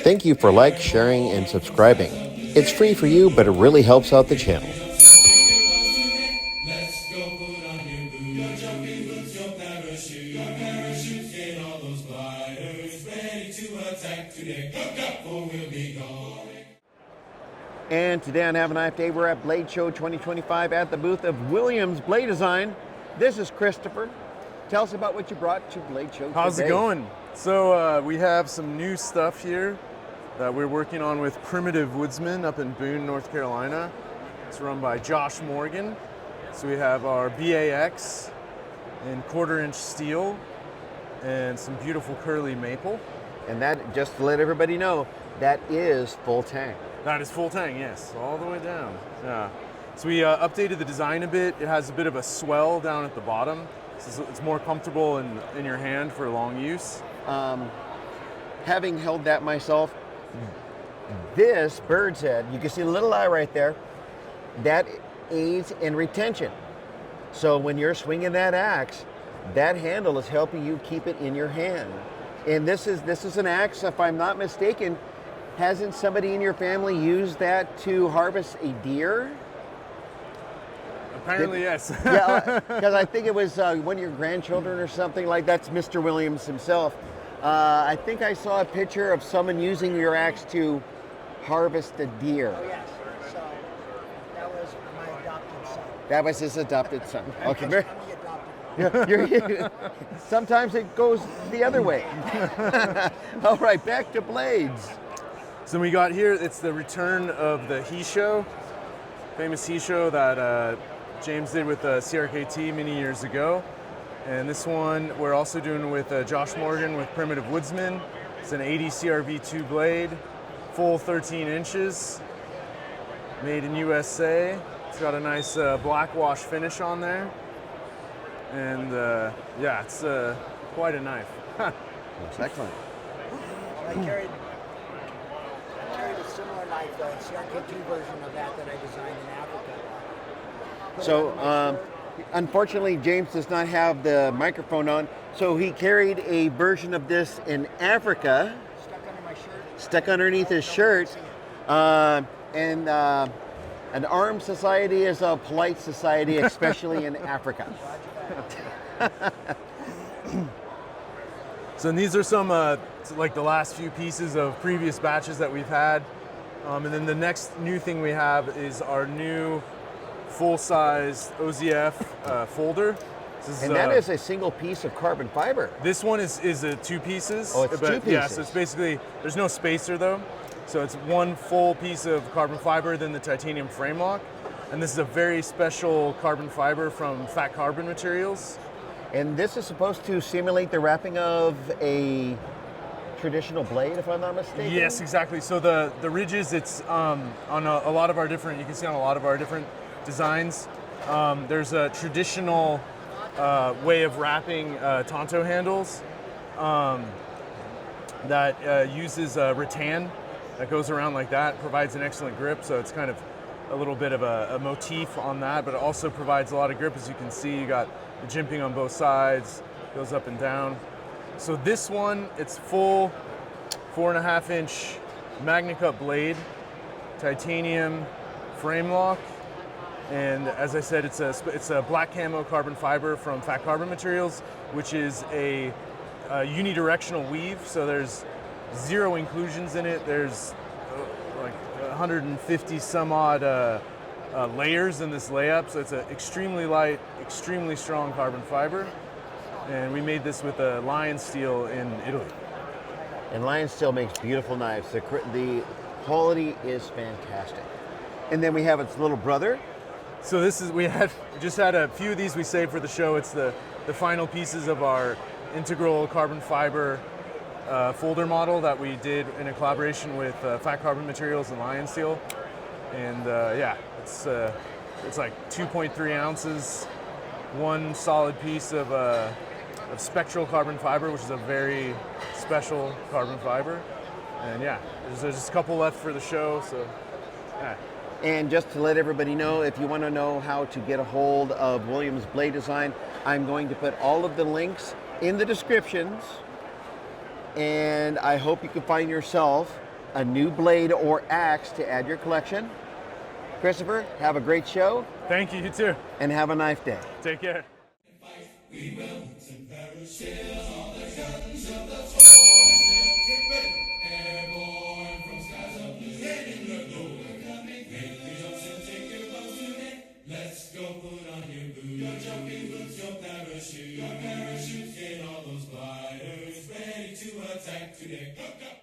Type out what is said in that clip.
Thank you for sharing, and subscribing. It's free for you, but it really helps out the channel. Let's go put on your boots, your jumping boots, your parachute, get all those gliders ready to attack today. Hook up or we'll be gone. And today on Have a Knife Day, we're at Blade Show 2025 at the booth of Williams Blade Design. This is Christopher. Tell us about what you brought to Blade Show today. How's it going? So we have some new stuff here that we're working on with Primitive Woodsman up in Boone, North Carolina. It's run by Josh Morgan. So we have our BAX in 1/4-inch steel and some beautiful curly maple. And that, just to let everybody know, that is full tang. That is full tang, yes, all the way down. Yeah. So we updated the design a bit. It has a bit of a swell down at the bottom. So it's more comfortable in your hand for long use. Having held that myself, this bird's head, you can see the little eye right there, that aids in retention. So when you're swinging that axe, that handle is helping you keep it in your hand. And this is an axe, if I'm not mistaken, hasn't somebody in your family used that to harvest a deer? Apparently, yes. Yeah, because I think it was one of your grandchildren or something like that's Mr. Williams himself. I think I saw a picture of someone using your axe to harvest a deer. Oh, yes. So that was my adopted son. That was his adopted son. Okay. I'm the adopted one. You're, sometimes it goes the other way. All right, back to blades. So we got here, it's the return of the He Show, famous He Show that James did with CRKT many years ago. And this one we're also doing with Josh Morgan with Primitive Woodsman. It's an 80 CRV2 blade, full 13 inches, made in USA. It's got a nice black wash finish on there. And yeah, it's quite a knife. That's excellent. I carried a similar knife, the CRKT version of that I designed in Africa. So, unfortunately, James does not have the microphone on, so he carried a version of this in Africa, Stuck under my shirt. stuck underneath his shirt. And an armed society is a polite society, especially in Africa. So these are some like the last few pieces of previous batches that we've had. And then the next new thing we have is our new full-size OZF folder. And that is a single piece of carbon fiber. This one is two pieces. Oh, it's two pieces. Yeah, so it's basically, there's no spacer though. So it's one full piece of carbon fiber, then the titanium frame lock. And this is a very special carbon fiber from Fat Carbon Materials. And this is supposed to simulate the wrapping of a traditional blade, if I'm not mistaken? Yes, exactly. So the ridges, it's on a lot of our different, you can see on a lot of our different designs, there's a traditional way of wrapping Tonto handles that uses rattan that goes around like that, provides an excellent grip. So it's kind of a little bit of a motif on that, but it also provides a lot of grip. As you can see, you got the jimping on both sides, goes up and down. So this one, it's full 4.5-inch Magna Cup blade, titanium frame lock, and as I said, it's a black camo carbon fiber from Fat Carbon Materials, which is a unidirectional weave. So there's 0 inclusions in it. There's like 150 some odd layers in this layup. So it's an extremely light, extremely strong carbon fiber. And we made this with a lion steel in Italy. And lion steel makes beautiful knives. The quality is fantastic. And then we have its little brother. So this is, we just had a few of these we saved for the show. It's the final pieces of our integral carbon fiber folder model that we did in a collaboration with Fat Carbon Materials and Lion Steel. And yeah, it's like 2.3 ounces, one solid piece of spectral carbon fiber, which is a very special carbon fiber. And yeah, there's just a couple left for the show, so yeah. And just to let everybody know, if you want to know how to get a hold of Williams Blade Design, I'm going to put all of the links in the descriptions. And I hope you can find yourself a new blade or axe to add your collection. Christopher, have a great show. Thank you, you too. And have a nice day. Take care. We will send parachutes on the guns of the forces. Get ready. Airborne from skies of blue. Heading the goal. Coming. Make the jumps and take your bows today. Let's go put on your boots. Your jumping boots, your parachute. Your parachutes, get all those gliders ready to attack today. Go, go.